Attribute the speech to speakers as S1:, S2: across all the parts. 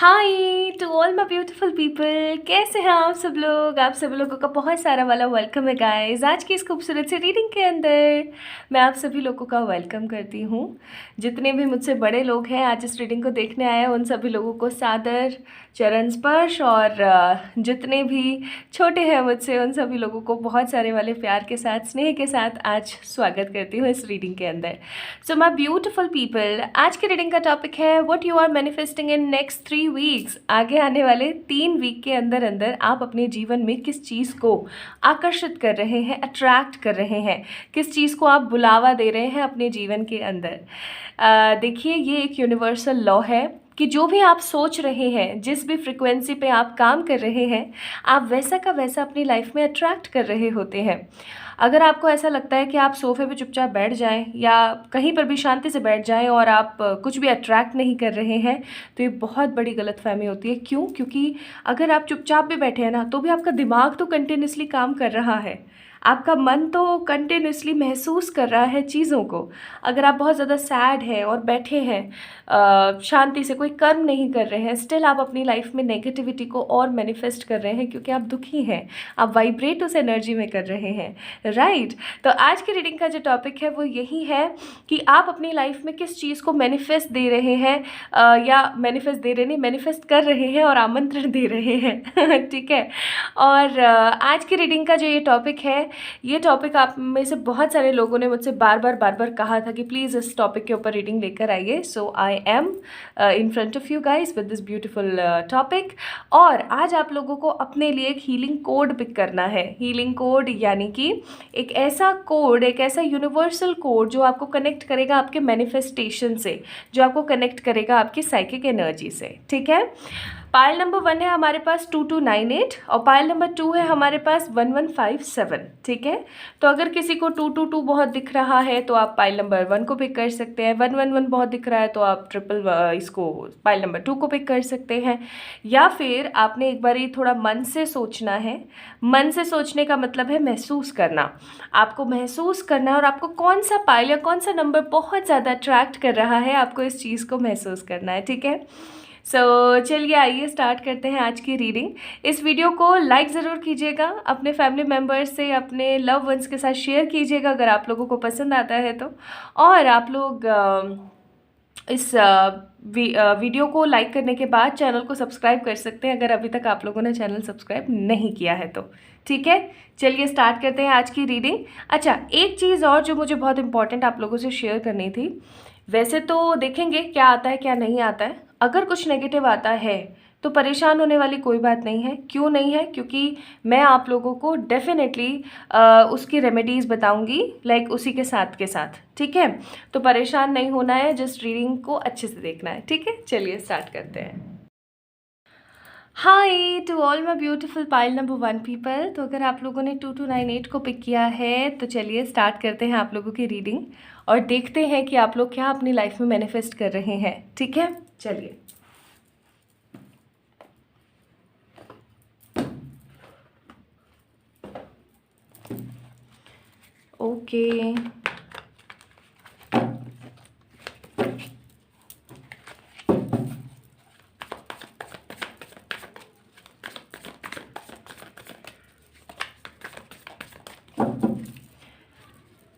S1: Hi to all my beautiful people, कैसे हैं आप सब लोग। आप सब लोगों का बहुत सारा वाला वेलकम है गाइस। आज की इस खूबसूरत सी रीडिंग के अंदर मैं आप सभी लोगों का वेलकम करती हूँ। जितने भी मुझसे बड़े लोग हैं आज इस रीडिंग को देखने आए हैं उन सभी लोगों को सादर चरण स्पर्श, और जितने भी छोटे हैं मुझसे उन सभी लोगों को बहुत सारे वाले प्यार के साथ, स्नेह के साथ आज स्वागत करती हूँ इस रीडिंग के अंदर। सो माय ब्यूटीफुल पीपल, आज की रीडिंग का टॉपिक है what you are manifesting in next 3 weeks. आगे आने वाले 3 वीक के अंदर अंदर आप अपने जीवन में किस चीज़ को आकर्षित कर रहे हैं, अट्रैक्ट कर रहे हैं, किस चीज़ को आप बुलावा दे रहे हैं अपने जीवन के अंदर। देखिए, ये एक यूनिवर्सल लॉ है कि जो भी आप सोच रहे हैं, जिस भी फ्रिक्वेंसी पे आप काम कर रहे हैं, आप वैसा का वैसा अपनी लाइफ में अट्रैक्ट कर रहे होते हैं। अगर आपको ऐसा लगता है कि आप सोफ़े पे चुपचाप बैठ जाएं या कहीं पर भी शांति से बैठ जाएं और आप कुछ भी अट्रैक्ट नहीं कर रहे हैं, तो ये बहुत बड़ी गलतफहमी होती है। क्यों? क्योंकि अगर आप चुपचाप भी बैठे हैं ना, तो भी आपका दिमाग तो कंटिन्यूसली काम कर रहा है, आपका मन तो कंटिन्यूसली महसूस कर रहा है चीज़ों को। अगर आप बहुत ज़्यादा सैड हैं और बैठे हैं शांति से, कोई कर्म नहीं कर रहे हैं, स्टिल आप अपनी लाइफ में नेगेटिविटी को और मैनिफेस्ट कर रहे हैं क्योंकि आप दुखी हैं, आप वाइब्रेट उस एनर्जी में कर रहे हैं, राइट। तो आज की रीडिंग का जो टॉपिक है वो यही है कि आप अपनी लाइफ में किस चीज़ को मैनिफेस्ट दे रहे हैं, या मैनिफेस्ट दे रहे नहीं, मैनिफेस्ट कर रहे हैं और आमंत्रण दे रहे हैं ठीक है। और आज की रीडिंग का जो ये टॉपिक है, ये टॉपिक आप में से बहुत सारे लोगों ने मुझसे बार बार कहा था कि प्लीज़ इस टॉपिक के ऊपर रीडिंग लेकर आइए। So I am in front of you guys with this beautiful topic. और आज आप लोगों को अपने लिए एक हीलिंग कोड पिक करना है। हीलिंग कोड यानी कि एक ऐसा कोड, एक ऐसा यूनिवर्सल कोड जो आपको कनेक्ट करेगा आपके मैनिफेस्टेशन से, जो आपको कनेक्ट करेगा आपकी साइकिक एनर्जी से, ठीक है। पायल नंबर 1 है हमारे पास 2298 और पायल नंबर 2 है हमारे पास 1157, ठीक है। तो अगर किसी को 222 बहुत दिख रहा है तो आप पायल नंबर 1 को पिक कर सकते हैं, 111 बहुत दिख रहा है तो आप इसको पायल नंबर 2 को पिक कर सकते हैं। या फिर आपने एक बार थोड़ा मन से सोचना है। मन से सोचने का मतलब है महसूस करना। आपको महसूस करना है और आपको कौन सा पायल या कौन सा नंबर बहुत ज़्यादा अट्रैक्ट कर रहा है, आपको इस चीज़ को महसूस करना है, ठीक है। चलिए आइए स्टार्ट करते हैं आज की रीडिंग। इस वीडियो को लाइक ज़रूर कीजिएगा, अपने फैमिली मेम्बर्स से, अपने लव वंस के साथ शेयर कीजिएगा अगर आप लोगों को पसंद आता है तो। और आप लोग इस वीडियो को लाइक करने के बाद चैनल को सब्सक्राइब कर सकते हैं अगर अभी तक आप लोगों ने चैनल सब्सक्राइब नहीं किया है तो, ठीक है। चलिए स्टार्ट करते हैं आज की रीडिंग। अच्छा, एक चीज़ और जो मुझे बहुत इंपॉर्टेंट आप लोगों से शेयर करनी थी। वैसे तो देखेंगे क्या आता है क्या नहीं आता है। अगर कुछ नेगेटिव आता है तो परेशान होने वाली कोई बात नहीं है। क्यों नहीं है? क्योंकि मैं आप लोगों को डेफिनेटली उसकी रेमेडीज़ बताऊंगी, लाइक उसी के साथ, ठीक है। तो परेशान नहीं होना है, जस्ट रीडिंग को अच्छे से देखना है, ठीक है। चलिए स्टार्ट करते हैं। Hi to all my beautiful pile number 1 people. तो अगर आप लोगों ने 2298 को पिक किया है तो चलिए स्टार्ट करते हैं आप लोगों की रीडिंग और देखते हैं कि आप लोग क्या अपनी लाइफ में मैनिफेस्ट कर रहे हैं, ठीक है। चलिए ओके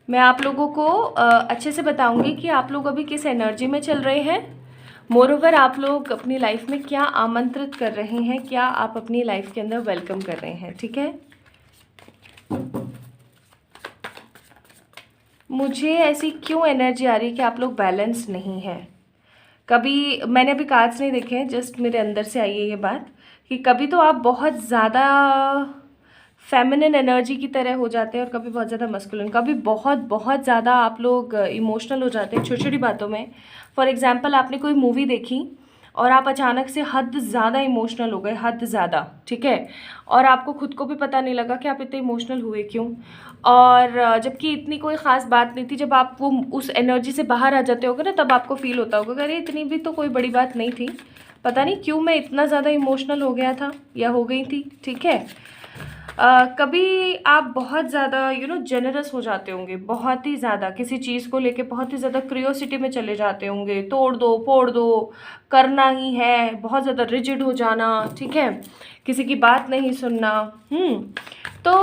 S1: मैं आप लोगों को अच्छे से बताऊंगी कि आप लोग अभी किस एनर्जी में चल रहे हैं। मोरओवर आप लोग अपनी लाइफ में क्या आमंत्रित कर रहे हैं, क्या आप अपनी लाइफ के अंदर वेलकम कर रहे हैं, ठीक है। मुझे ऐसी क्यों एनर्जी आ रही है कि आप लोग बैलेंस नहीं हैं। कभी मैंने अभी कार्ड्स नहीं देखे हैं, जस्ट मेरे अंदर से आई है ये बात कि कभी तो आप बहुत ज़्यादा फेमिनिन एनर्जी की तरह हो जाते हैं और कभी बहुत ज़्यादा मस्कुलिन, कभी बहुत ज़्यादा आप लोग इमोशनल हो जाते हैं छोटी छोटी बातों में। फॉर एग्जांपल, आपने कोई मूवी देखी और आप अचानक से हद ज़्यादा इमोशनल हो गए, हद ज़्यादा, ठीक है। और आपको खुद को भी पता नहीं लगा कि आप इतने इमोशनल हुए क्यों। और जबकि इतनी कोई ख़ास बात नहीं थी, जब आप वो उस एनर्जी से बाहर आ जाते होगे ना, तब आपको फील होता होगा अरे इतनी भी तो कोई बड़ी बात नहीं थी, पता नहीं क्यों मैं इतना ज़्यादा इमोशनल हो गया था या हो गई थी, ठीक है। कभी आप बहुत ज़्यादा जेनरस हो जाते होंगे, बहुत ही ज़्यादा किसी चीज़ को लेके बहुत ही ज़्यादा क्यूरियोसिटी में चले जाते होंगे, तोड़ दो फोड़ दो, करना ही है, बहुत ज़्यादा रिजिड हो जाना, ठीक है, किसी की बात नहीं सुनना। तो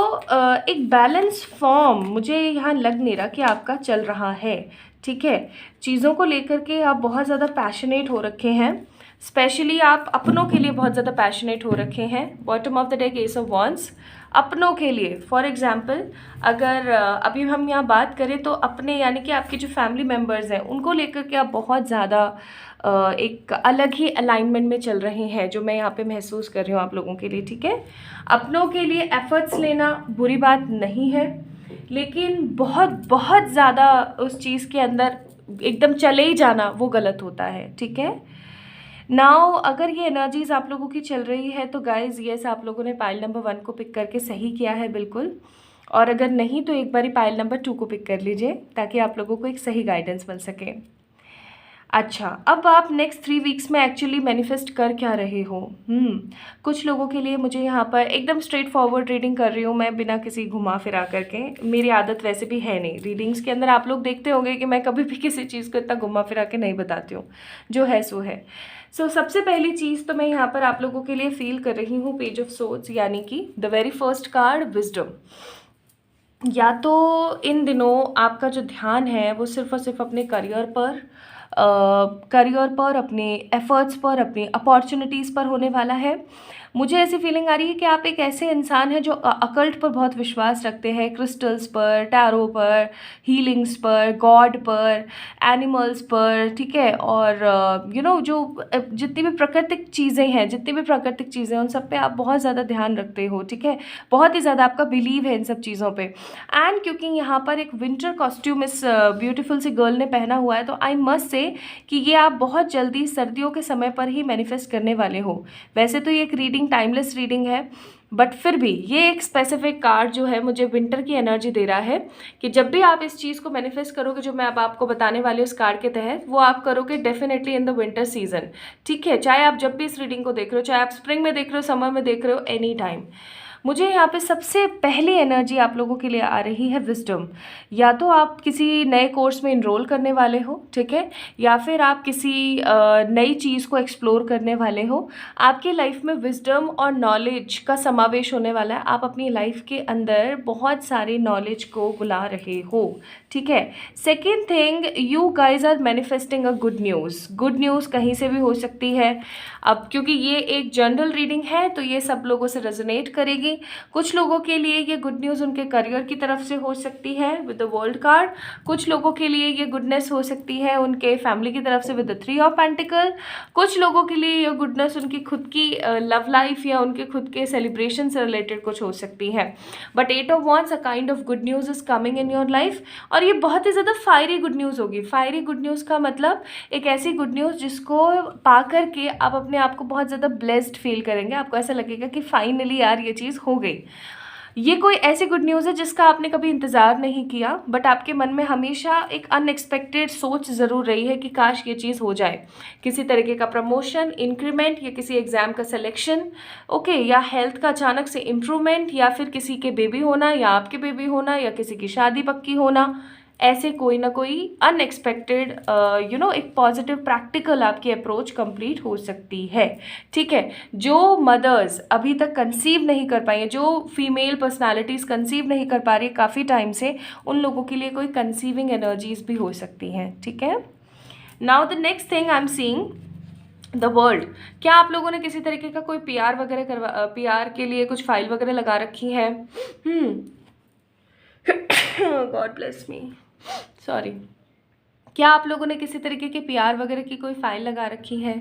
S1: एक बैलेंस फॉर्म मुझे यहाँ लग नहीं रहा कि आपका चल रहा है, ठीक है। चीज़ों को लेकर के आप बहुत ज़्यादा पैशनेट हो रखे हैं, स्पेशली आप अपनों के लिए बहुत ज़्यादा पैशनेट हो रखे हैं। Bottom of the deck S of wands, अपनों के लिए। फॉर एग्जाम्पल अगर अभी हम यहाँ बात करें तो अपने यानी कि आपके जो फैमिली मेम्बर्स हैं उनको लेकर के आप बहुत ज़्यादा एक अलग ही अलाइनमेंट में चल रहे हैं, जो मैं यहाँ पे महसूस कर रही हूँ आप लोगों के लिए, ठीक है। अपनों के लिए एफर्ट्स लेना बुरी बात नहीं है, लेकिन बहुत बहुत ज़्यादा उस चीज़ के अंदर एकदम चले ही जाना वो गलत होता है, ठीक है। नाउ अगर ये एनर्जीज आप लोगों की चल रही है तो गाइज यस, आप लोगों ने पाइल नंबर 1 को पिक करके सही किया है बिल्कुल। और अगर नहीं तो एक बारी पाइल नंबर 2 को पिक कर लीजिए ताकि आप लोगों को एक सही गाइडेंस मिल सके। अच्छा, अब आप नेक्स्ट 3 वीक्स में एक्चुअली मैनिफेस्ट कर क्या रहे हो? कुछ लोगों के लिए मुझे यहाँ पर एकदम स्ट्रेट फॉरवर्ड रीडिंग कर रही हूँ मैं, बिना किसी घुमा फिरा करके। मेरी आदत वैसे भी है नहीं, रीडिंग्स के अंदर आप लोग देखते होंगे कि मैं कभी भी किसी चीज़ को इतना घुमा फिरा के नहीं बताती हूँ, जो है सो है। सो सबसे पहली चीज़ तो मैं यहाँ पर आप लोगों के लिए फील कर रही हूँ पेज ऑफ सोर्ड्स, यानी कि the very first card wisdom. या तो इन दिनों आपका जो ध्यान है वो सिर्फ और सिर्फ अपने करियर पर, अपने एफर्ट्स पर, अपनी अपॉर्चुनिटीज़ पर होने वाला है। मुझे ऐसी फीलिंग आ रही है कि आप एक ऐसे इंसान हैं जो अकल्ट पर बहुत विश्वास रखते हैं, क्रिस्टल्स पर, टैरो पर, हीलिंग्स पर, गॉड पर, एनिमल्स पर, ठीक है। और जो जितनी भी प्राकृतिक चीज़ें हैं उन सब पे आप बहुत ज़्यादा ध्यान रखते हो, ठीक है। बहुत ही ज़्यादा आपका बिलीव है इन सब चीज़ों पे। एंड क्योंकि यहाँ पर एक विंटर कॉस्ट्यूम इस ब्यूटीफुल सी गर्ल ने पहना हुआ है, तो आई मस्ट से कि ये आप बहुत जल्दी सर्दियों के समय पर ही मैनिफेस्ट करने वाले हो। वैसे तो ये एक रीडिंग टाइमलेस रीडिंग है, बट फिर भी ये एक स्पेसिफिक कार्ड जो है मुझे विंटर की एनर्जी दे रहा है कि जब भी आप इस चीज़ को मैनिफेस्ट करोगे, जो मैं अब आपको बताने वाली हूँ उस कार्ड के तहत, वो आप करोगे definitely in the winter season, ठीक है। चाहे आप जब भी इस रीडिंग को देख रहे हो, चाहे आप स्प्रिंग में देख रहे हो, समर में देख रहे हो, एनी टाइम। मुझे यहाँ पे सबसे पहली एनर्जी आप लोगों के लिए आ रही है विजडम। या तो आप किसी नए कोर्स में इनरोल करने वाले हो, ठीक है, या फिर आप किसी नई चीज़ को एक्सप्लोर करने वाले हो। आपकी लाइफ में विजडम और नॉलेज का समावेश होने वाला है। आप अपनी लाइफ के अंदर बहुत सारे नॉलेज को बुला रहे हो, ठीक है। Second thing, you guys are manifesting a good news. Good news कहीं से भी हो सकती है। अब क्योंकि ये एक जनरल रीडिंग है तो ये सब लोगों से रेजोनेट करेगी। कुछ लोगों के लिए ये गुड न्यूज़ उनके करियर की तरफ से हो सकती है विद द वर्ल्ड कार्ड। कुछ लोगों के लिए ये गुडनेस हो सकती है उनके फैमिली की तरफ से विद द 3 ऑफ पेंटिकल। कुछ लोगों के लिए ये गुडनेस उनकी खुद की लव लाइफ या उनके खुद के सेलिब्रेशन से रिलेटेड कुछ हो सकती है। But 8 of wands, a kind of good news is coming in your life, और ये बहुत ही ज़्यादा फायरी गुड न्यूज़ होगी। फायरी गुड न्यूज़ का मतलब एक ऐसी गुड न्यूज़ जिसको पा करके आप अपने आप को बहुत ज़्यादा ब्लेस्ड फील करेंगे। आपको ऐसा लगेगा कि फाइनली यार ये चीज़ हो गई। ये कोई ऐसी गुड न्यूज़ है जिसका आपने कभी इंतज़ार नहीं किया, बट आपके मन में हमेशा एक अनएक्सपेक्टेड सोच ज़रूर रही है कि काश ये चीज़ हो जाए। किसी तरीके का प्रमोशन, इंक्रीमेंट, या किसी एग्ज़ाम का सिलेक्शन, ओके, या हेल्थ का अचानक से इम्प्रूवमेंट, या फिर किसी के बेबी होना, या आपके बेबी होना, या किसी की शादी पक्की होना। ऐसे कोई ना कोई अनएक्सपेक्टेड एक पॉजिटिव प्रैक्टिकल आपकी अप्रोच कंप्लीट हो सकती है, ठीक है। जो मदर्स अभी तक कंसीव नहीं कर पाई हैं, जो फीमेल पर्सनालिटीज़ कंसीव नहीं कर पा रही काफ़ी टाइम से, उन लोगों के लिए कोई कंसीविंग एनर्जीज भी हो सकती हैं, ठीक है। Now the next thing I am seeing the world. क्या आप लोगों ने किसी तरीके का कोई पीआर वगैरह पीआर के लिए कुछ फाइल वगैरह लगा रखी है? God bless me, sorry. क्या आप लोगों ने किसी तरीके के पीआर वगैरह की कोई फाइल लगा रखी है,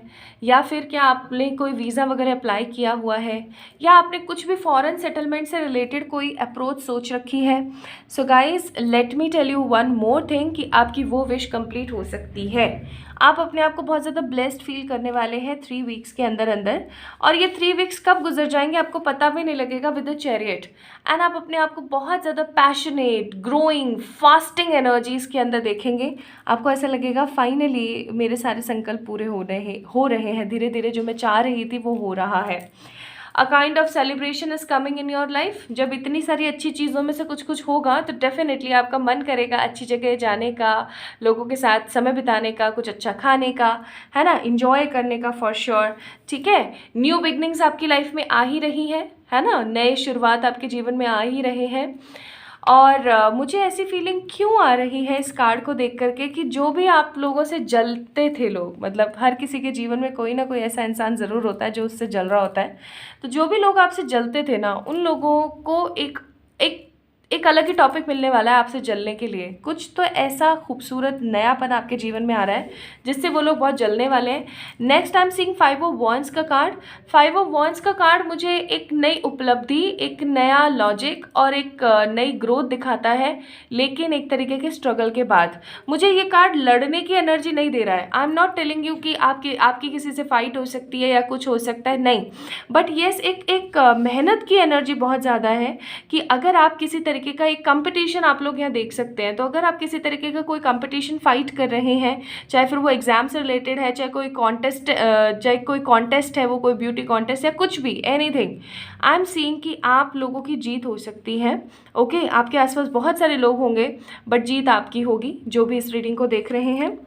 S1: या फिर क्या आपने कोई वीज़ा वगैरह अप्लाई किया हुआ है, या आपने कुछ भी फॉरेन सेटलमेंट से रिलेटेड कोई अप्रोच सोच रखी है? So guys let me tell you one more thing कि आपकी वो विश कंप्लीट हो सकती है। आप अपने आप को बहुत ज़्यादा ब्लेस्ड फील करने वाले हैं 3 वीक्स के अंदर अंदर, और ये 3 वीक्स कब गुजर जाएंगे आपको पता भी नहीं लगेगा विद द चैरियट। एंड आप अपने आप को बहुत ज़्यादा पैशनेट, ग्रोइंग, फास्टिंग एनर्जीज़ के अंदर देखेंगे। आपको ऐसा लगेगा फाइनली मेरे सारे संकल्प पूरे हो रहे हैं, धीरे धीरे जो मैं चाह रही थी वो हो रहा है। A kind of celebration is coming in your life. जब इतनी सारी अच्छी चीज़ों में से कुछ कुछ होगा तो डेफिनेटली आपका मन करेगा अच्छी जगह जाने का, लोगों के साथ समय बिताने का, कुछ अच्छा खाने का, है ना, इंजॉय करने का फॉर श्योर। ठीक है, न्यू बिगनिंग्स आपकी लाइफ में आ ही रही है ना, नए शुरुआत आपके जीवन में आ ही रहे हैं। और मुझे ऐसी फीलिंग क्यों आ रही है इस कार्ड को देख करके कि जो भी आप लोगों से जलते थे लोग, मतलब हर किसी के जीवन में कोई ना कोई ऐसा इंसान ज़रूर होता है जो उससे जल रहा होता है। तो जो भी लोग आपसे जलते थे ना, उन लोगों को एक एक अलग ही टॉपिक मिलने वाला है आपसे जलने के लिए। कुछ तो ऐसा खूबसूरत नयापन आपके जीवन में आ रहा है जिससे वो लोग बहुत जलने वाले हैं। Next I am seeing 5 of wands का कार्ड। 5 ऑफ वॉन्ड्स का कार्ड मुझे एक नई उपलब्धि, एक नया लॉजिक और एक नई ग्रोथ दिखाता है, लेकिन एक तरीके के स्ट्रगल के बाद। मुझे ये कार्ड लड़ने की एनर्जी नहीं दे रहा है। I am not telling you कि आपकी किसी से फाइट हो सकती है या कुछ हो सकता है, नहीं, बट येस एक मेहनत की एनर्जी बहुत ज़्यादा है कि अगर आप किसी तरीके का एक कंपटीशन आप लोग यहाँ देख सकते हैं। तो अगर आप किसी तरीके का कोई कंपटीशन फाइट कर रहे हैं, चाहे फिर वो एग्जाम से रिलेटेड है, चाहे कोई कॉन्टेस्ट है, वो कोई ब्यूटी कॉन्टेस्ट या कुछ भी, एनीथिंग, आई एम सीइंग कि आप लोगों की जीत हो सकती है। ओके, आपके आसपास बहुत सारे लोग होंगे बट जीत आपकी होगी, जो भी इस रीडिंग को देख रहे हैं।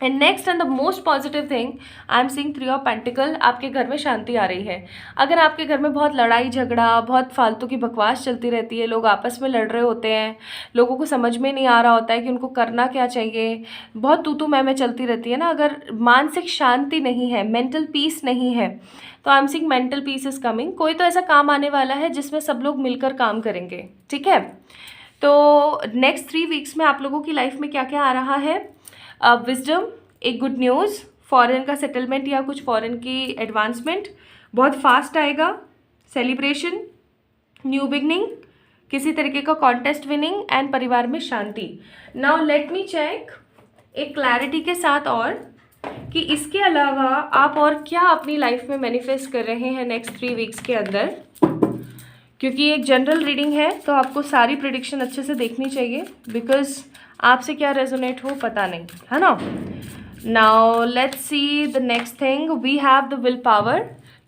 S1: And next and the most positive thing I am seeing 3 of pentacle. आपके घर में शांति आ रही है। अगर आपके घर में बहुत लड़ाई झगड़ा, बहुत फालतू की बकवास चलती रहती है, लोग आपस में लड़ रहे होते हैं, लोगों को समझ में नहीं आ रहा होता है कि उनको करना क्या चाहिए, बहुत तू मैं चलती रहती है ना, अगर मानसिक शांति नहीं है, मेंटल पीस नहीं है, तो I am seeing mental peace is coming. कोई तो ऐसा काम आने वाला है जिसमें सब लोग मिलकर काम करेंगे। ठीक है, तो नेक्स्ट 3 वीक्स में आप लोगों की लाइफ में क्या क्या आ रहा है? विजडम, एक गुड न्यूज़, फॉरेन का सेटलमेंट या कुछ फॉरेन की एडवांसमेंट बहुत फास्ट आएगा, सेलिब्रेशन, न्यू बिगनिंग, किसी तरीके का कॉन्टेस्ट विनिंग एंड परिवार में शांति। नाउ लेट मी चेक एक क्लैरिटी के साथ और कि इसके अलावा आप और क्या अपनी लाइफ में मैनिफेस्ट कर रहे हैं नेक्स्ट 3 वीक्स के अंदर, क्योंकि एक जनरल रीडिंग है तो आपको सारी प्रेडिक्शन अच्छे से देखनी चाहिए, बिकॉज आपसे क्या रेजोनेट हो पता नहीं, है ना। Now let's see the next thing, we have the willpower.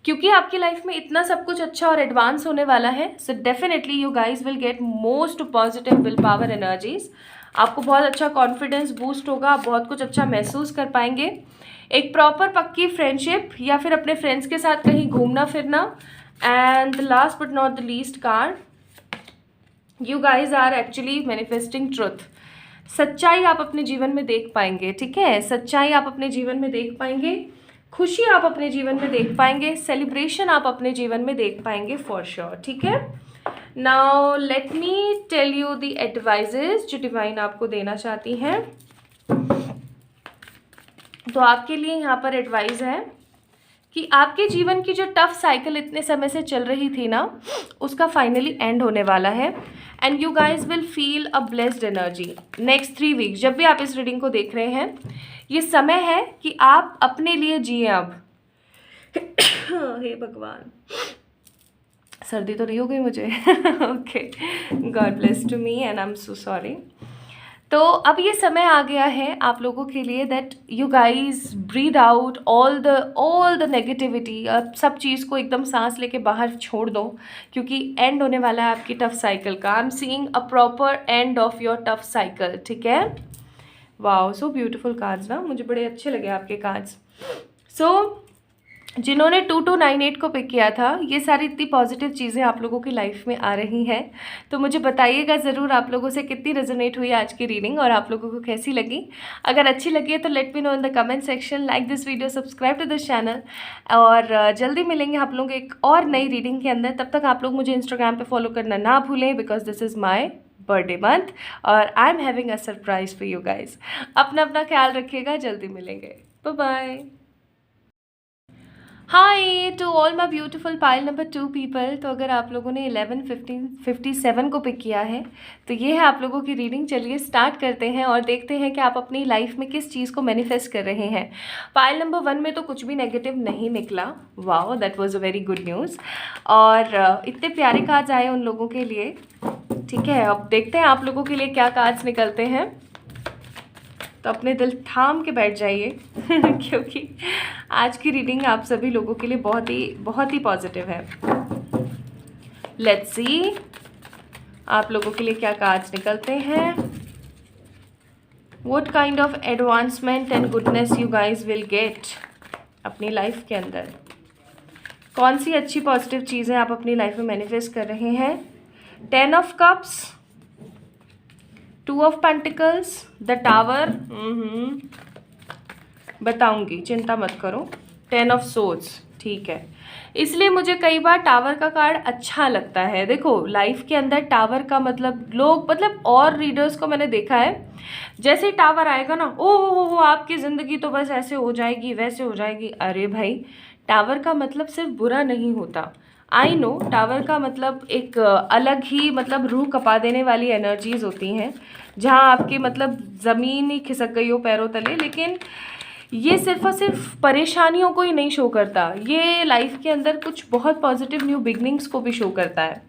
S1: क्योंकि आपकी लाइफ में इतना सब कुछ अच्छा और एडवांस होने वाला है, so definitely you guys will get most positive will power energies. आपको बहुत अच्छा कॉन्फिडेंस बूस्ट होगा, आप बहुत कुछ अच्छा महसूस कर पाएंगे। एक प्रॉपर पक्की फ्रेंडशिप या फिर अपने फ्रेंड्स के साथ कहीं घूमना फिरना। And last but not the least card, you guys are actually manifesting truth. सच्चाई आप अपने जीवन में देख पाएंगे। ठीक है, सच्चाई आप अपने जीवन में देख पाएंगे, खुशी आप अपने जीवन में देख पाएंगे, सेलिब्रेशन आप अपने जीवन में देख पाएंगे फॉर श्योर। ठीक है, now let me tell you the advices जो डिवाइन आपको देना चाहती हैं। तो आपके लिए यहाँ पर एडवाइस है कि आपके जीवन की जो टफ साइकिल इतने समय से चल रही थी ना, उसका फाइनली एंड होने वाला है and you guys will feel a blessed energy next 3 weeks. जब भी आप इस रीडिंग को देख रहे हैं, ये समय है कि आप अपने लिए जिए अब। हे भगवान, सर्दी तो नहीं हो गई मुझे? Okay, God bless to me and I am so sorry. तो अब ये समय आ गया है आप लोगों के लिए that you guys breathe out all the negativity. अब सब चीज़ को एकदम सांस लेके बाहर छोड़ दो, क्योंकि एंड होने वाला है आपकी टफ साइकिल का। I am seeing a proper end of your tough cycle. ठीक है, वाओ, सो ब्यूटीफुल कार्ड्स ना, मुझे बड़े अच्छे लगे आपके कार्ड्स। सो जिन्होंने 2298 को पिक किया था, ये सारी इतनी पॉजिटिव चीज़ें आप लोगों की लाइफ में आ रही हैं, तो मुझे बताइएगा ज़रूर आप लोगों से कितनी रेजोनेट हुई आज की रीडिंग और आप लोगों को कैसी लगी। अगर अच्छी लगी है तो let me know in the comment section, like this video, subscribe to this channel. और जल्दी मिलेंगे आप लोग एक और नई रीडिंग के अंदर। तब तक आप लोग मुझे इंस्टाग्राम पर फॉलो करना ना भूलें, because this is my birthday month और I am having a surprise for you guys. अपना ख्याल रखिएगा, जल्दी मिलेंगे, bye bye. Hi to all my beautiful pile number 2 people. तो अगर आप लोगों ने 11, 15, 57 को पिक किया है तो ये है आप लोगों की रीडिंग। चलिए स्टार्ट करते हैं और देखते हैं कि आप अपनी लाइफ में किस चीज़ को मैनिफेस्ट कर रहे हैं। पाइल नंबर 1 में तो कुछ भी नेगेटिव नहीं निकला, wow, that was a very good news. और इतने प्यारे कार्ड्स आए उन लोगों के लिए। ठीक है, अब देखते हैं आप लोगों के लिए क्या कार्ड्स निकलते हैं। तो अपने दिल थाम के बैठ जाइए क्योंकि आज की रीडिंग आप सभी लोगों के लिए बहुत ही पॉजिटिव है। लेट्स सी आप लोगों के लिए क्या कार्ड्स निकलते हैं। What kind of advancement and goodness you guys will get अपनी लाइफ के अंदर। कौन सी अच्छी पॉजिटिव चीज़ें आप अपनी लाइफ में मैनिफेस्ट कर रहे हैं। 10 of cups, 2 of pentacles, the tower, बताऊंगी चिंता मत करो। 10 ऑफ सोर्ड्स, ठीक है। इसलिए मुझे कई बार टावर का कार्ड अच्छा लगता है। देखो लाइफ के अंदर टावर का मतलब और रीडर्स को मैंने देखा है, जैसे ही टावर आएगा ना, ओ आपकी ज़िंदगी तो बस ऐसे हो जाएगी वैसे हो जाएगी। अरे भाई, टावर का मतलब सिर्फ बुरा नहीं होता। आई नो टावर का मतलब एक अलग ही रूह कपा देने वाली एनर्जीज होती हैं, जहाँ आपकी ज़मीन ही खिसक गई हो पैरों तले। लेकिन ये सिर्फ और सिर्फ परेशानियों को ही नहीं शो करता, ये लाइफ के अंदर कुछ बहुत पॉजिटिव न्यू बिगनिंग्स को भी शो करता है।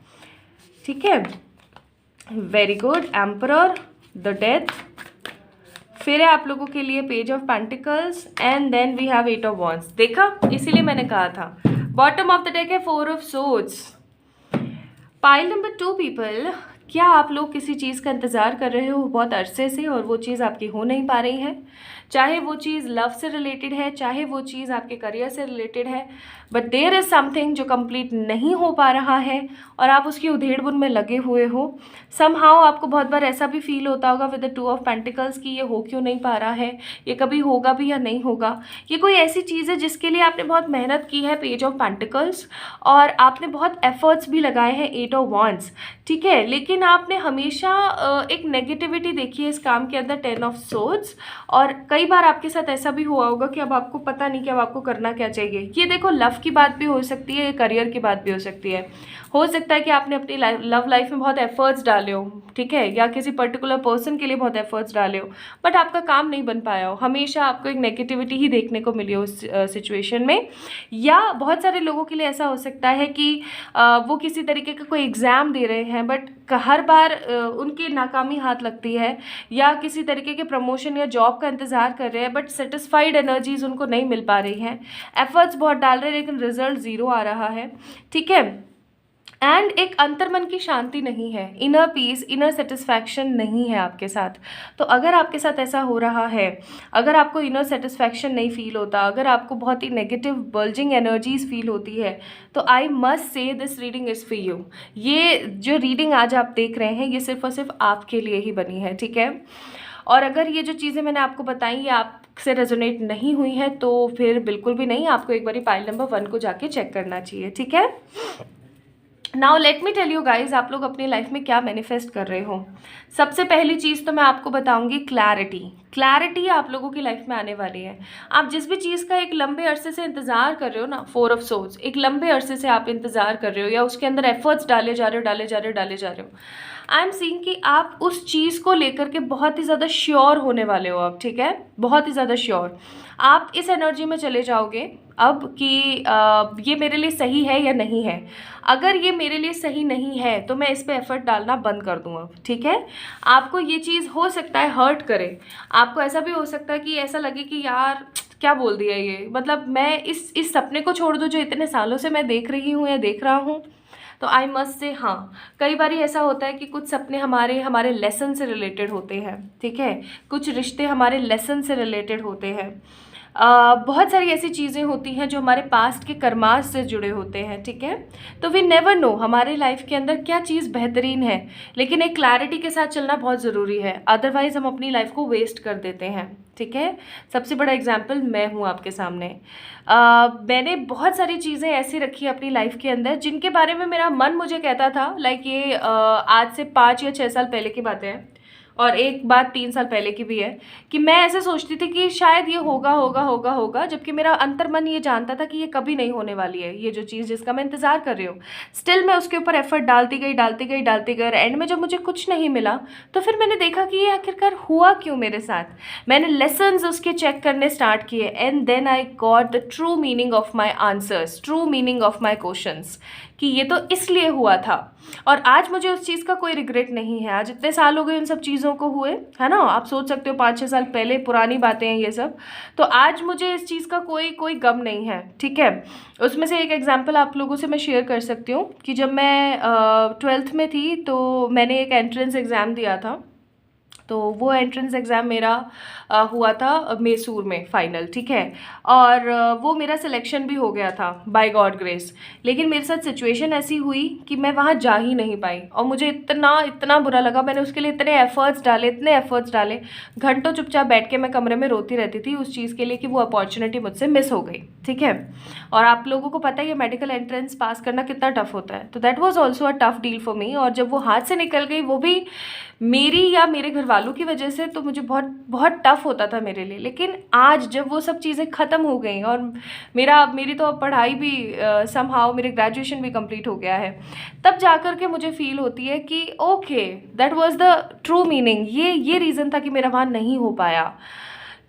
S1: ठीक है, very good. Emperor, the death, फिर है आप लोगों के लिए page of pentacles and then we have 8 of wands. देखा, इसीलिए मैंने कहा था। बॉटम ऑफ द डेक है 4 of swords. Pile number 2 people, क्या आप लोग किसी चीज़ का इंतज़ार कर रहे हो बहुत अरसे से और वो चीज़ आपकी हो नहीं पा रही है। चाहे वो चीज़ लव से रिलेटेड है, चाहे वो चीज़ आपके करियर से रिलेटेड है, बट देयर इज़ समथिंग जो कंप्लीट नहीं हो पा रहा है और आप उसकी उधेड़-बुन में लगे हुए हो। समहाउ आपको बहुत बार ऐसा भी फील होता होगा विद द 2 ऑफ पेंटिकल्स कि ये हो क्यों नहीं पा रहा है, ये कभी होगा भी या नहीं होगा। ये कोई ऐसी चीज़ है जिसके लिए आपने बहुत मेहनत की है, पेज ऑफ पेंटिकल्स, और आपने बहुत एफर्ट्स भी लगाए हैं, 8 ऑफ वॉन्ड्स। ठीक है, लेकिन आपने हमेशा एक नेगेटिविटी देखी है इस काम के अंदर, 10 ऑफ सोर्ड्स। और कई बार आपके साथ ऐसा भी हुआ होगा कि अब आपको पता नहीं कि अब आपको करना क्या चाहिए। ये देखो लव की बात भी हो सकती है, करियर की बात भी हो सकती है। हो सकता है कि आपने अपनी लव लाइफ में बहुत एफर्ट्स डाले हो, ठीक है, या किसी पर्टिकुलर पर्सन के लिए बहुत एफर्ट्स डाले हो, बट आपका काम नहीं बन पाया हो। हमेशा आपको एक नेगेटिविटी ही देखने को मिली हो उस सिचुएशन में। या बहुत सारे लोगों के लिए ऐसा हो सकता है कि वो किसी तरीके का कोई एग्ज़ाम दे रहे हैं, बट हर बार उनकी नाकामी हाथ लगती है, या किसी तरीके के प्रमोशन या जॉब का इंतज़ार कर रहे हैं, बट सेटिस्फाइड एनर्जीज उनको नहीं मिल पा रही हैं। एफर्ट्स बहुत डाल रहे हैं लेकिन रिजल्ट ज़ीरो आ रहा है। ठीक है, एंड एक अंतर्मन की शांति नहीं है, इनर पीस, इनर सेटिस्फैक्शन नहीं है आपके साथ। तो अगर आपके साथ ऐसा हो रहा है, अगर आपको इनर सेटिस्फैक्शन नहीं फील होता, अगर आपको बहुत ही नेगेटिव बल्जिंग एनर्जीज फील होती है, तो I must say this reading is for you. ये जो रीडिंग आज आप देख रहे हैं, ये सिर्फ और सिर्फ आपके लिए ही बनी है। ठीक है, और अगर ये जो चीज़ें मैंने आपको बताई ये आपसे रेजोनेट नहीं हुई है, तो फिर बिल्कुल भी नहीं, आपको एक बारी पाइल नंबर 1 को जाके चेक करना चाहिए। ठीक है, now let me tell you guys, आप लोग अपनी लाइफ में क्या मैनिफेस्ट कर रहे हो। सबसे पहली चीज़ तो मैं आपको बताऊंगी क्लैरिटी। क्लैरिटी आप लोगों की लाइफ में आने वाली है। आप जिस भी चीज़ का एक लंबे अरसे से इंतज़ार कर रहे हो ना, 4 ऑफ सोर्ड्स, एक लंबे अरसे से आप इंतज़ार कर रहे हो या उसके अंदर एफर्ट्स डाले जा रहे हो, आई एम सीइंग कि आप उस चीज़ को लेकर के बहुत ही ज़्यादा श्योर होने वाले हो अब। ठीक है, बहुत ही ज़्यादा श्योर आप इस एनर्जी में चले जाओगे अब कि ये मेरे लिए सही है या नहीं है। अगर ये मेरे लिए सही नहीं है तो मैं इस पे एफर्ट डालना बंद कर दूँ अब। ठीक है, आपको ये चीज़ हो सकता है हर्ट करे, आपको ऐसा भी हो सकता है कि ऐसा लगे कि यार क्या बोल दिया ये, मैं इस सपने को छोड़ दूँ जो इतने सालों से मैं देख रही हूँ या देख रहा हूँ। तो आई मस्ट से हाँ, कई बार ऐसा होता है कि कुछ सपने हमारे लेसन से रिलेटेड होते हैं। ठीक है, कुछ रिश्ते हमारे लेसन से रिलेटेड होते हैं। बहुत सारी ऐसी चीज़ें होती हैं जो हमारे पास्ट के कर्मास से जुड़े होते हैं। ठीक है, तो वी नेवर नो हमारे लाइफ के अंदर क्या चीज़ बेहतरीन है, लेकिन एक क्लैरिटी के साथ चलना बहुत ज़रूरी है, अदरवाइज़ हम अपनी लाइफ को वेस्ट कर देते हैं। ठीक है, सबसे बड़ा एग्जाम्पल मैं हूँ आपके सामने। मैंने बहुत सारी चीज़ें ऐसी रखी अपनी लाइफ के अंदर जिनके बारे में मेरा मन मुझे कहता था, लाइक ये आज से 5 या 6 साल पहले की बातें हैं, और एक बात 3 साल पहले की भी है, कि मैं ऐसे सोचती थी कि शायद ये होगा, जबकि मेरा अंतर्मन ये जानता था कि ये कभी नहीं होने वाली है, ये जो चीज़ जिसका मैं इंतज़ार कर रही हूँ। स्टिल मैं उसके ऊपर एफर्ट डालती गई, एंड में जब मुझे कुछ नहीं मिला तो फिर मैंने देखा कि ये आखिरकार हुआ क्यों मेरे साथ। मैंने लेसन्स उसके चेक करने स्टार्ट किए, and then I got the true meaning of my answers, true meaning of my questions, कि ये तो इसलिए हुआ था। और आज मुझे उस चीज़ का कोई रिग्रेट नहीं है। आज इतने साल हो गए उन सब चीज़ों चीज़ों को हुए, है ना, आप सोच सकते हो 5-6 साल पहले पुरानी बातें हैं ये सब। तो आज मुझे इस चीज़ का कोई गम नहीं है, ठीक है। उसमें से एक एग्जांपल आप लोगों से मैं शेयर कर सकती हूँ कि जब मैं 12th में थी तो मैंने एक एंट्रेंस एग्ज़ाम दिया था। तो वो एंट्रेंस एग्ज़ाम मेरा हुआ था मैसूर में फाइनल, ठीक है। और वो मेरा सिलेक्शन भी हो गया था बाय गॉड ग्रेस। लेकिन मेरे साथ सिचुएशन ऐसी हुई कि मैं वहाँ जा ही नहीं पाई और मुझे इतना इतना बुरा लगा। मैंने उसके लिए इतने एफ़र्ट्स डाले, घंटों चुपचाप बैठ के मैं कमरे में रोती रहती थी उस चीज़ के लिए कि वो अपॉर्चुनिटी मुझसे मिस हो गई, ठीक है। और आप लोगों को पता है ये मेडिकल एंट्रेंस पास करना कितना टफ होता है। तो that was also a tough deal for me. और जब वो हाथ से निकल गई, वो भी मेरी या मेरे घर वालों की वजह से, तो मुझे बहुत बहुत टफ होता था मेरे लिए। लेकिन आज जब वो सब चीज़ें ख़त्म हो गई और मेरी तो अब पढ़ाई भी समहाउ मेरे ग्रेजुएशन भी कंप्लीट हो गया है, तब जा कर के मुझे फील होती है कि okay that was the true meaning. ये रीज़न था कि मेरा वहाँ नहीं हो पाया।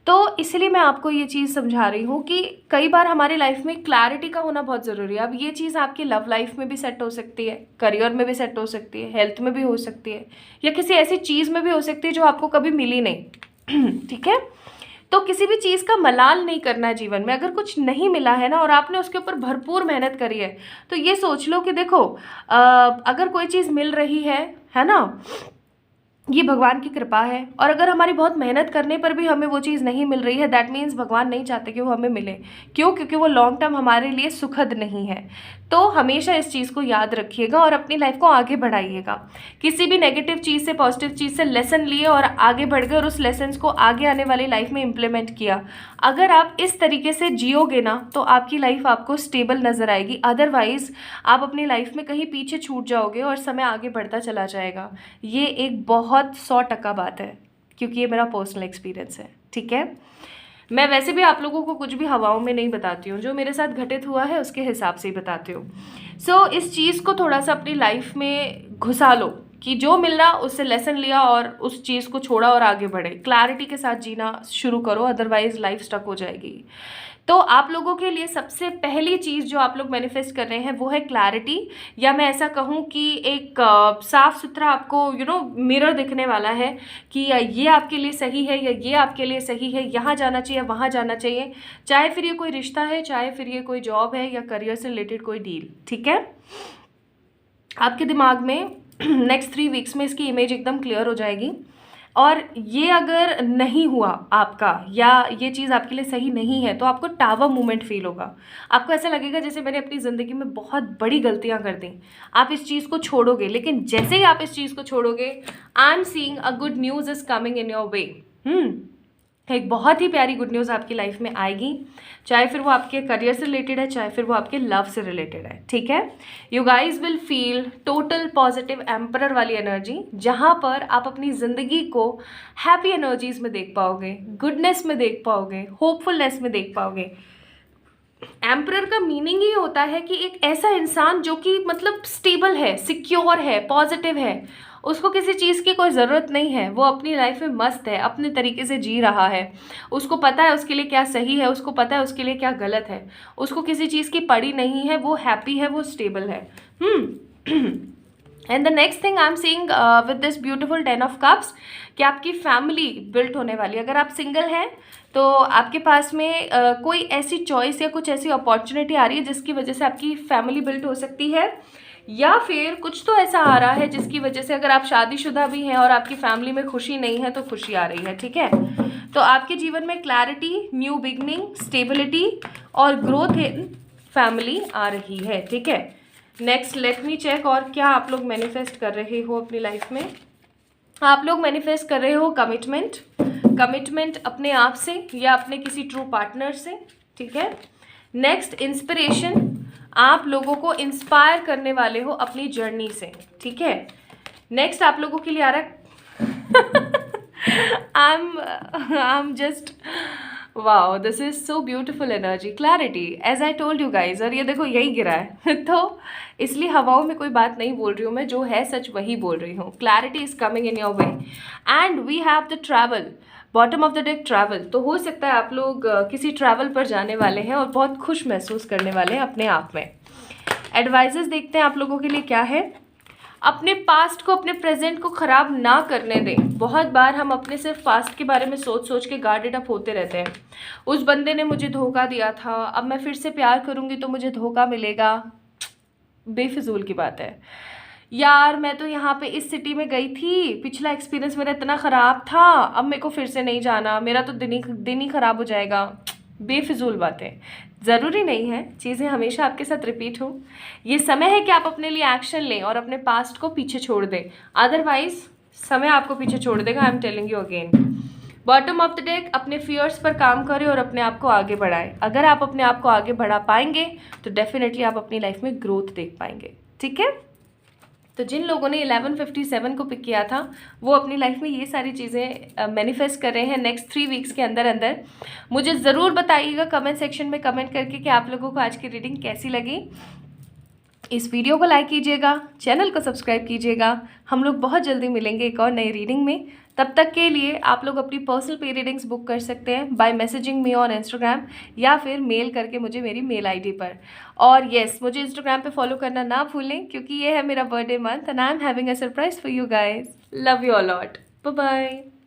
S1: तो इसलिए मैं आपको ये चीज़ समझा रही हूँ कि कई बार हमारी लाइफ में क्लैरिटी का होना बहुत ज़रूरी है। अब ये चीज़ आपकी लव लाइफ में भी सेट हो सकती है, करियर में भी सेट हो सकती है, हेल्थ में भी हो सकती है, या किसी ऐसी चीज़ में भी हो सकती है जो आपको कभी मिली नहीं ठीक है। तो किसी भी चीज़ का मलाल नहीं करना है जीवन में। अगर कुछ नहीं मिला है ना और आपने उसके ऊपर भरपूर मेहनत करी है, तो ये सोच लो कि देखो अगर कोई चीज़ मिल रही है ना, ये भगवान की कृपा है। और अगर हमारी बहुत मेहनत करने पर भी हमें वो चीज़ नहीं मिल रही है, दैट मीन्स भगवान नहीं चाहते कि वो हमें मिले। क्यों? क्योंकि वो लॉन्ग टर्म हमारे लिए सुखद नहीं है। तो हमेशा इस चीज़ को याद रखिएगा और अपनी लाइफ को आगे बढ़ाइएगा। किसी भी नेगेटिव चीज़ से, पॉजिटिव चीज़ से लेसन लिए और आगे बढ़ गए और उस लेसन को आगे आने वाली लाइफ में इम्प्लीमेंट किया। अगर आप इस तरीके से जियोगे ना, तो आपकी लाइफ आपको स्टेबल नज़र आएगी। अदरवाइज़ आप अपनी लाइफ में कहीं पीछे छूट जाओगे और समय आगे बढ़ता चला जाएगा। ये एक बहुत 100% बात है, क्योंकि ये मेरा पर्सनल एक्सपीरियंस है, ठीक है। मैं वैसे भी आप लोगों को कुछ भी हवाओं में नहीं बताती हूँ, जो मेरे साथ घटित हुआ है उसके हिसाब से ही बताती हूँ। सो इस चीज़ को थोड़ा सा अपनी लाइफ में घुसा लो कि जो मिला उससे लेसन लिया और उस चीज़ को छोड़ा और आगे बढ़े। क्लैरिटी के साथ जीना शुरू करो, अदरवाइज लाइफ स्टक हो जाएगी। तो आप लोगों के लिए सबसे पहली चीज़ जो आप लोग मैनिफेस्ट कर रहे हैं वो है क्लैरिटी, या मैं ऐसा कहूँ कि एक साफ़ सुथरा आपको मिरर दिखने वाला है कि ये आपके लिए सही है या ये आपके लिए सही है, यहाँ जाना चाहिए वहाँ जाना चाहिए। चाहे फिर ये कोई रिश्ता है, चाहे फिर ये कोई जॉब है या करियर से रिलेटेड कोई डील, ठीक है। आपके दिमाग में नेक्स्ट 3 वीक्स में इसकी इमेज एकदम क्लियर हो जाएगी। और ये अगर नहीं हुआ आपका, या ये चीज़ आपके लिए सही नहीं है, तो आपको टावर मूवमेंट फील होगा। आपको ऐसा लगेगा जैसे मैंने अपनी ज़िंदगी में बहुत बड़ी गलतियां कर दी। आप इस चीज़ को छोड़ोगे, लेकिन जैसे ही आप इस चीज़ को छोड़ोगे, I am seeing a good news is coming in your वे। एक बहुत ही प्यारी गुड न्यूज़ आपकी लाइफ में आएगी, चाहे फिर वो आपके करियर से रिलेटेड है, चाहे फिर वो आपके लव से रिलेटेड है, ठीक है। You guys will feel total positive emperor वाली एनर्जी, जहाँ पर आप अपनी ज़िंदगी को हैप्पी एनर्जीज में देख पाओगे, गुडनेस में देख पाओगे, होपफुलनेस में देख पाओगे। एम्परर का मीनिंग ही होता है कि एक ऐसा इंसान जो कि मतलब स्टेबल है, सिक्योर है, पॉजिटिव है, उसको किसी चीज़ की कोई ज़रूरत नहीं है, वो अपनी लाइफ में मस्त है, अपने तरीके से जी रहा है, उसको पता है उसके लिए क्या सही है, उसको पता है उसके लिए क्या गलत है, उसको किसी चीज़ की पड़ी नहीं है, वो हैप्पी है, वो स्टेबल है। And the next thing I am seeing with this beautiful 10 of cups कि आपकी फैमिली बिल्ट होने वाली। अगर आप सिंगल हैं तो आपके पास में कोई ऐसी चॉइस या कुछ ऐसी अपॉर्चुनिटी आ रही है जिसकी वजह से आपकी फैमिली बिल्ट हो सकती है, या फिर कुछ तो ऐसा आ रहा है जिसकी वजह से, अगर आप शादीशुदा भी हैं और आपकी फैमिली में खुशी नहीं है तो खुशी आ रही है, ठीक है। तो आपके जीवन में क्लैरिटी, न्यू बिगनिंग, स्टेबिलिटी और ग्रोथ इन फैमिली आ रही है, ठीक है। नेक्स्ट लेट मी चेक और क्या आप लोग मैनिफेस्ट कर रहे हो अपनी लाइफ में। आप लोग मैनिफेस्ट कर रहे हो कमिटमेंट अपने आप से या अपने किसी ट्रू पार्टनर से, ठीक है। नेक्स्ट इंस्पिरेशन, आप लोगों को इंस्पायर करने वाले हो अपनी जर्नी से, ठीक है। नेक्स्ट आप लोगों के लिए आ रहा है I am just wow, this is so beautiful energy, clarity, as I told you guys. और ये देखो यही गिरा है तो इसलिए हवाओं में कोई बात नहीं बोल रही हूँ मैं, जो है सच वही बोल रही हूँ। Clarity is coming in your way and we have the travel, bottom of the deck travel. तो हो सकता है आप लोग किसी ट्रैवल पर जाने वाले हैं और बहुत खुश महसूस करने वाले हैं अपने आप में। एडवाइजेस देखते हैं आप लोगों के लिए क्या है। अपने पास्ट को, अपने प्रेजेंट को ख़राब ना करने दें। बहुत बार हम अपने सिर्फ पास्ट के बारे में सोच सोच के गार्डेड अप होते रहते हैं। उस बंदे ने मुझे धोखा दिया था, अब मैं फिर से प्यार करूँगी तो मुझे धोखा मिलेगा। बेफिजूल की बात है यार। मैं तो यहाँ पे इस सिटी में गई थी, पिछला एक्सपीरियंस मेरा इतना ख़राब था, अब मेरे को फिर से नहीं जाना, मेरा तो दिन ही ख़राब हो जाएगा। बेफिजूल बातें। ज़रूरी नहीं है चीज़ें हमेशा आपके साथ रिपीट हो। ये समय है कि आप अपने लिए एक्शन लें और अपने पास्ट को पीछे छोड़ दें, अदरवाइज समय आपको पीछे छोड़ देगा। I am telling you again. Bottom of the deck, अपने फियर्स पर काम करें और अपने आप को आगे बढ़ाएं। अगर आप अपने आप को आगे बढ़ा पाएंगे तो डेफिनेटली आप अपनी लाइफ में ग्रोथ देख पाएंगे। ठीक है, तो जिन लोगों ने 1157 को पिक किया था वो अपनी लाइफ में ये सारी चीज़ें मैनिफेस्ट कर रहे हैं नेक्स्ट 3 वीक्स के अंदर अंदर। मुझे ज़रूर बताइएगा कमेंट सेक्शन में कमेंट करके कि आप लोगों को आज की रीडिंग कैसी लगी। इस वीडियो को लाइक कीजिएगा, चैनल को सब्सक्राइब कीजिएगा। हम लोग बहुत जल्दी मिलेंगे एक और नई रीडिंग में। तब तक के लिए आप लोग अपनी पर्सनल पे रीडिंग्स बुक कर सकते हैं by messaging me on Instagram या फिर मेल करके मुझे मेरी मेल आईडी पर। और येस, मुझे इंस्टाग्राम पे फॉलो करना ना भूलें क्योंकि ये है मेरा birthday month and I am having a surprise for you guys. Love you all lot. Bye bye.